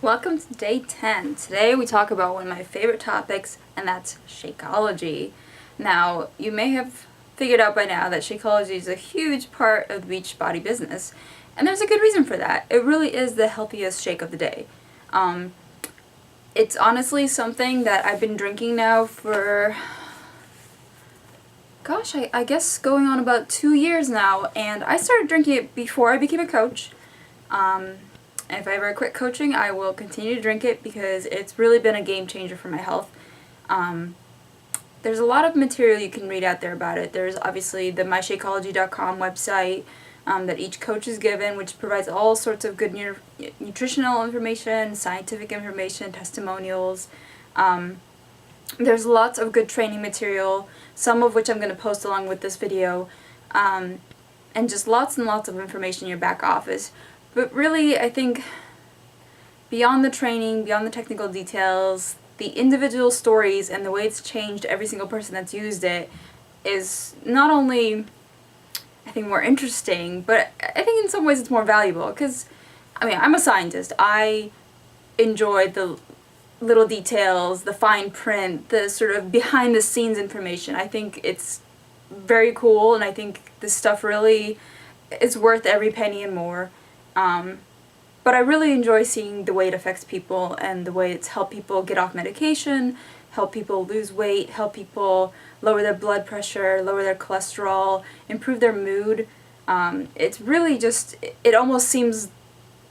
Welcome to day 10. Today we talk about one of my favorite topics, and that's Shakeology. Now, you may have figured out by now that Shakeology is a huge part of the Beachbody business, and there's a good reason for that. It really is the healthiest shake of the day. It's honestly something that I've been drinking now for, I guess going on about 2 years now, and I started drinking it before I became a coach. And if I ever quit coaching, I will continue to drink it because it's really been a game changer for my health. There's a lot of material you can read out there about it. There's obviously the myshakeology.com website that each coach is given, which provides all sorts of good nutritional information, scientific information, testimonials. There's lots of good training material, some of which I'm going to post along with this video, and just lots and lots of information in your back office. But really, I think beyond the training, beyond the technical details, the individual stories and the way it's changed every single person that's used it is not only, I think, more interesting, but I think in some ways it's more valuable because, I'm a scientist. I enjoy the little details, the fine print, the sort of behind the scenes information. I think it's very cool, and I think this stuff really is worth every penny and more. But I really enjoy seeing the way it affects people and the way it's helped people get off medication, help people lose weight, help people lower their blood pressure, lower their cholesterol, improve their mood. It's really just, it almost seems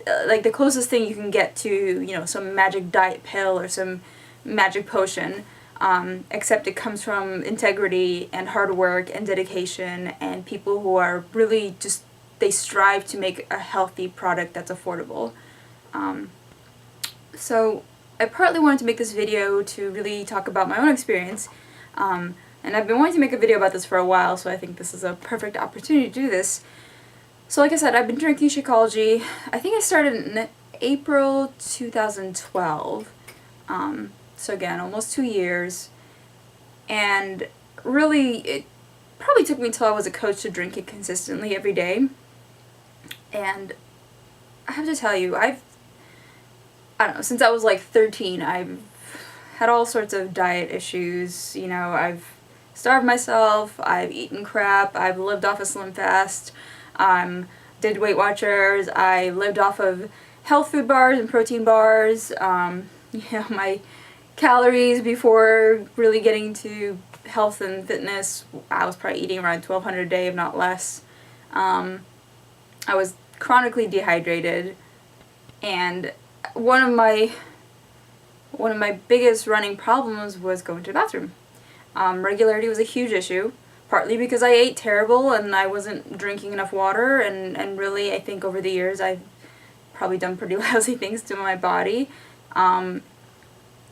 like the closest thing you can get to, some magic diet pill or some magic potion, except it comes from integrity and hard work and dedication and people who are really just, they strive to make a healthy product that's affordable. So I partly wanted to make this video to really talk about my own experience, and I've been wanting to make a video about this for a while, so I think this is a perfect opportunity to do this. So like I said, I've been drinking Shakeology. I think I started in April 2012, so again, almost 2 years, and really it probably took me until I was a coach to drink it consistently every day. And I have to tell you, I don't know, since I was like 13, I've had all sorts of diet issues. I've starved myself, I've eaten crap, I've lived off a slim fast, did Weight Watchers, I lived off of health food bars and protein bars. My calories before really getting to health and fitness, I was probably eating around 1,200 a day, if not less. I was chronically dehydrated, and one of my biggest running problems was going to the bathroom. Regularity was a huge issue, partly because I ate terrible and I wasn't drinking enough water, and really I think over the years I've probably done pretty lousy things to my body. And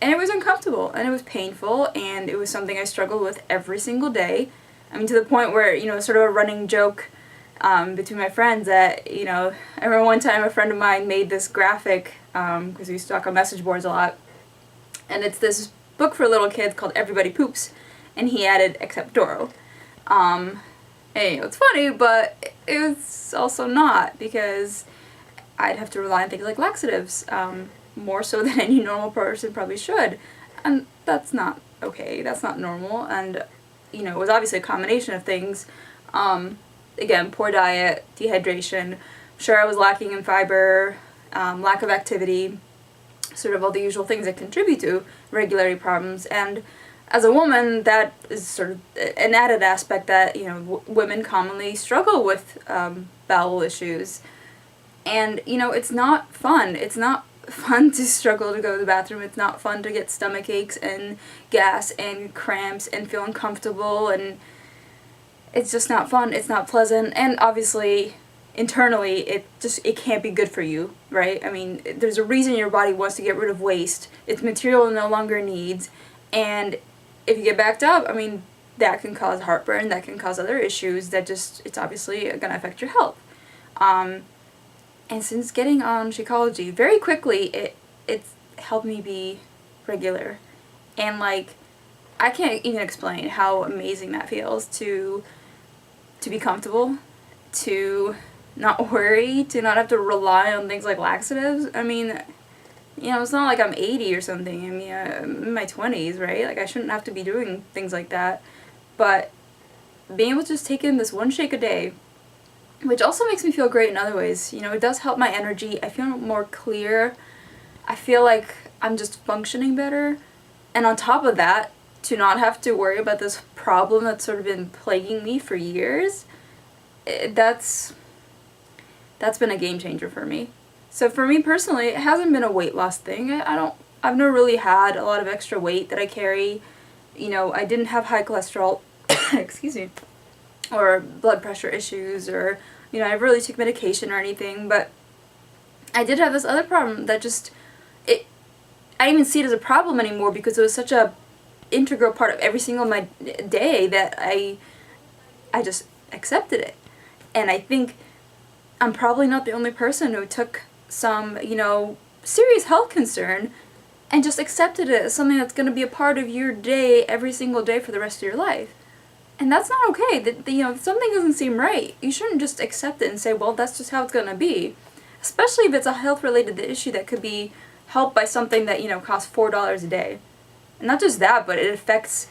it was uncomfortable, and it was painful, and it was something I struggled with every single day. To the point where, sort of a running joke between my friends that, I remember one time a friend of mine made this graphic, because we used to talk on message boards a lot, and it's this book for little kids called Everybody Poops, and he added except Doro. And, it's funny, but it was also not, because I'd have to rely on things like laxatives, more so than any normal person probably should, and that's not okay, that's not normal, and, it was obviously a combination of things. Again, poor diet, dehydration, sure I was lacking in fiber, lack of activity, sort of all the usual things that contribute to regularity problems, and as a woman, that is sort of an added aspect that, women commonly struggle with bowel issues, and, it's not fun. It's not fun to struggle to go to the bathroom. It's not fun to get stomach aches and gas and cramps and feel uncomfortable, and it's just not fun, it's not pleasant, and obviously, internally, it can't be good for you, right? There's a reason your body wants to get rid of waste. It's material it no longer needs, and if you get backed up, that can cause heartburn, that can cause other issues that it's obviously gonna affect your health. And since getting on Shakeology, very quickly, it's helped me be regular, and I can't even explain how amazing that feels to be comfortable, to not worry, to not have to rely on things like laxatives. You know, it's not like I'm 80 or something. I mean, I'm in my 20s, right? Like, I shouldn't have to be doing things like that. But being able to just take in this one shake a day, which also makes me feel great in other ways. You know, it does help my energy. I feel more clear. I feel like I'm just functioning better. And on top of that, to not have to worry about this problem that's sort of been plaguing me for years, that's been a game changer for me. So for me personally, it hasn't been a weight loss thing. I've never really had a lot of extra weight that I carry. You know, I didn't have high cholesterol, excuse me, or blood pressure issues, or, you know, I never really took medication or anything, but I did have this other problem that just, I didn't even see it as a problem anymore because it was such a integral part of every single my day that I just accepted it. And I think I'm probably not the only person who took some, you know, serious health concern and just accepted it as something that's going to be a part of your day every single day for the rest of your life. And that's not okay. You know, if something doesn't seem right, you shouldn't just accept it and say, well, that's just how it's going to be. Especially if it's a health-related issue that could be helped by something that, you know, costs $4 a day. And not just that, but it affects,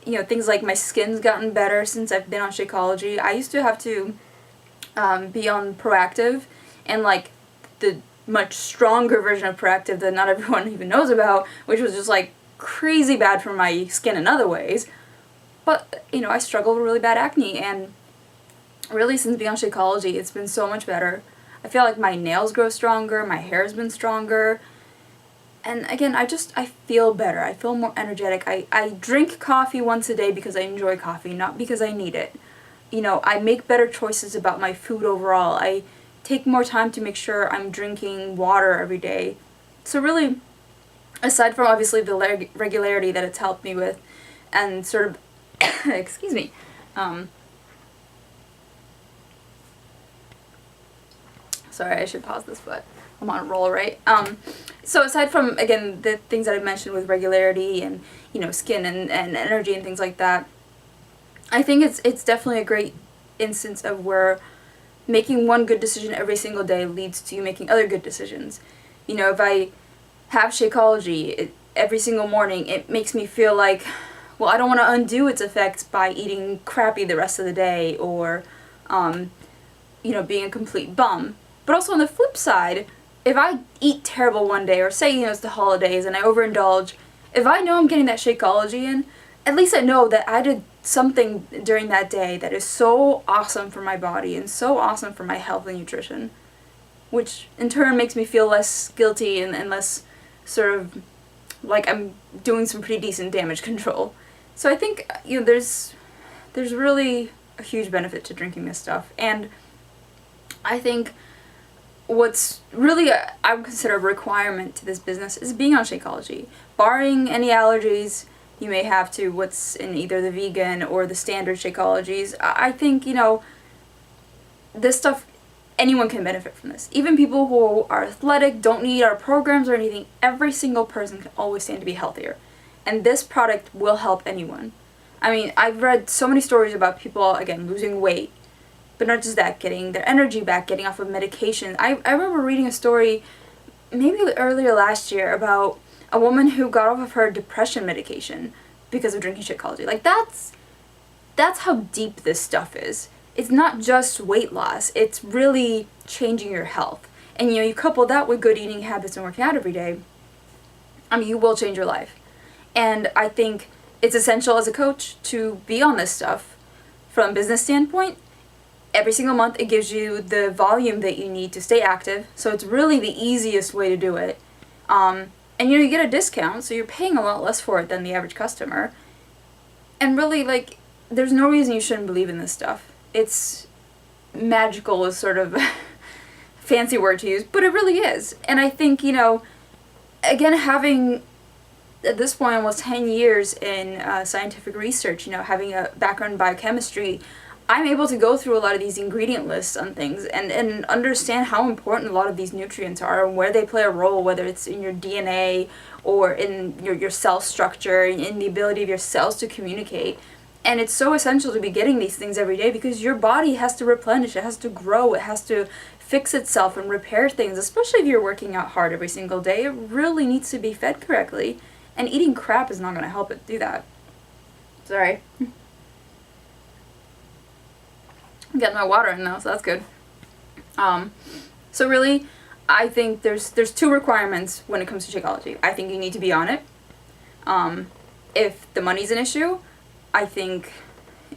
you know, things like my skin's gotten better since I've been on Shakeology. I used to have to be on Proactive, and like the much stronger version of Proactive that not everyone even knows about, which was just like crazy bad for my skin in other ways. But, you know, I struggled with really bad acne, and really since being on Shakeology, it's been so much better. I feel like my nails grow stronger, my hair's been stronger, and again, I feel better. I feel more energetic. I drink coffee once a day because I enjoy coffee, not because I need it. You know, I make better choices about my food overall. I take more time to make sure I'm drinking water every day. So really, aside from obviously the regularity that it's helped me with, and sort of, excuse me, sorry, I should pause this, but I'm on a roll, right? So aside from, again, the things that I mentioned with regularity and, you know, skin and energy and things like that, I think it's definitely a great instance of where making one good decision every single day leads to you making other good decisions. You know, if I have Shakeology every single morning, it makes me feel like, well, I don't want to undo its effects by eating crappy the rest of the day, or, you know, being a complete bum. But also on the flip side, if I eat terrible one day, or say, you know, it's the holidays and I overindulge, if I know I'm getting that Shakeology in, at least I know that I did something during that day that is so awesome for my body and so awesome for my health and nutrition, which in turn makes me feel less guilty and less sort of like I'm doing some pretty decent damage control. So I think, you know, there's really a huge benefit to drinking this stuff. And I think what's really I would consider a requirement to this business is being on Shakeology. Barring any allergies you may have to what's in either the vegan or the standard Shakeologies, I think, you know, this stuff, anyone can benefit from this. Even people who are athletic, don't need our programs or anything, every single person can always stand to be healthier. And this product will help anyone. I mean, I've read so many stories about people, again, losing weight, but not just that, getting their energy back, getting off of medication. I remember reading a story maybe earlier last year about a woman who got off of her depression medication because of drinking Shakeology. Like, that's how deep this stuff is. It's not just weight loss, it's really changing your health. And, you know, you couple that with good eating habits and working out every day, I mean, you will change your life. And I think it's essential as a coach to be on this stuff from a business standpoint. Every single month it gives you the volume that you need to stay active, so it's really the easiest way to do it. And you know, you get a discount, so you're paying a lot less for it than the average customer. And really, like, there's no reason you shouldn't believe in this stuff. It's magical is sort of a fancy word to use, but it really is. And I think, you know, again, having at this point almost 10 years in scientific research, you know, having a background in biochemistry, I'm able to go through a lot of these ingredient lists on things and understand how important a lot of these nutrients are and where they play a role, whether it's in your DNA or in your cell structure, in the ability of your cells to communicate. And it's so essential to be getting these things every day because your body has to replenish, it has to grow, it has to fix itself and repair things, especially if you're working out hard every single day. It really needs to be fed correctly, and eating crap is not going to help it do that. Sorry. I'm getting my water in though, so that's good. So really, I think there's 2 requirements when it comes to Shakeology. I think you need to be on it. If the money's an issue, I think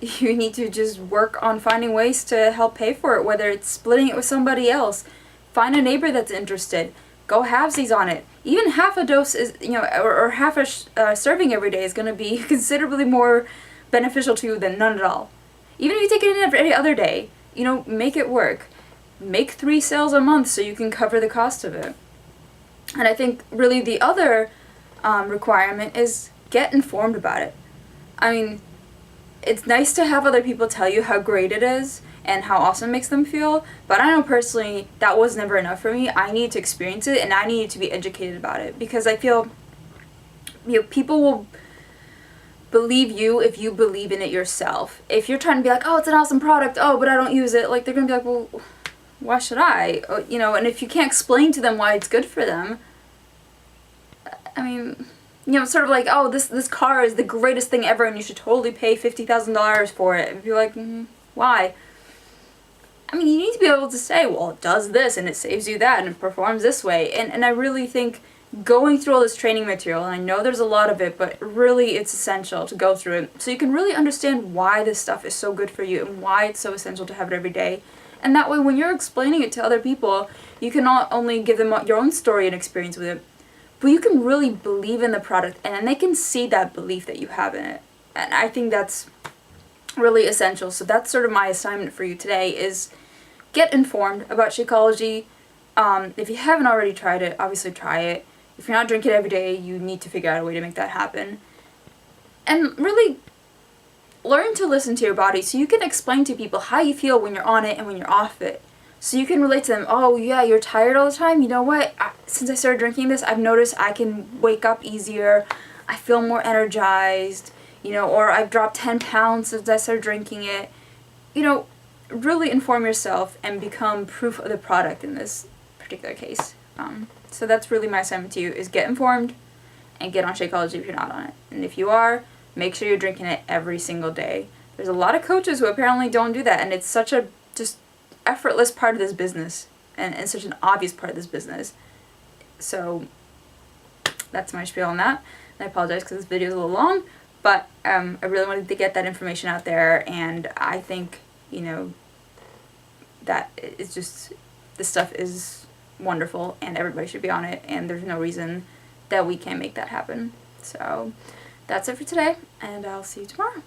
you need to just work on finding ways to help pay for it, whether it's splitting it with somebody else. Find a neighbor that's interested. Go halvesies on it. Even half a dose is, or half a serving every day is going to be considerably more beneficial to you than none at all. Even if you take it in every other day, make it work. Make 3 sales a month so you can cover the cost of it. And I think really the other requirement is get informed about it. I mean, it's nice to have other people tell you how great it is and how awesome it makes them feel, but I know personally that was never enough for me. I needed to experience it, and I needed to be educated about it, because I feel people will believe you if you believe in it yourself. If you're trying to be like, oh, it's an awesome product, oh, but I don't use it, like, they're gonna be like, well, why should I? And if you can't explain to them why it's good for them, I mean, sort of like, oh, this car is the greatest thing ever and you should totally pay $50,000 for it. And be like, why? I mean, you need to be able to say, well, it does this and it saves you that and it performs this way. And I really think going through all this training material, and I know there's a lot of it, but really it's essential to go through it so you can really understand why this stuff is so good for you and why it's so essential to have it every day. And that way, when you're explaining it to other people, you can not only give them your own story and experience with it, but you can really believe in the product, and then they can see that belief that you have in it. And I think that's really essential. So that's sort of my assignment for you today, is get informed about Shakeology. If you haven't already tried it, obviously try it. If you're not drinking it every day, you need to figure out a way to make that happen. And really learn to listen to your body so you can explain to people how you feel when you're on it and when you're off it. So you can relate to them, oh yeah, you're tired all the time? You know what? Since I started drinking this, I've noticed I can wake up easier, I feel more energized, or I've dropped 10 pounds since I started drinking it. Really inform yourself and become proof of the product in this particular case. So that's really my assignment to you, is get informed and get on Shakeology if you're not on it. And if you are, make sure you're drinking it every single day. There's a lot of coaches who apparently don't do that, and it's such a just effortless part of this business, and such an obvious part of this business. So that's my spiel on that. And I apologize because this video is a little long, but I really wanted to get that information out there, and I think, that it's just, this stuff is wonderful and everybody should be on it, and there's no reason that we can't make that happen. So that's it for today, and I'll see you tomorrow.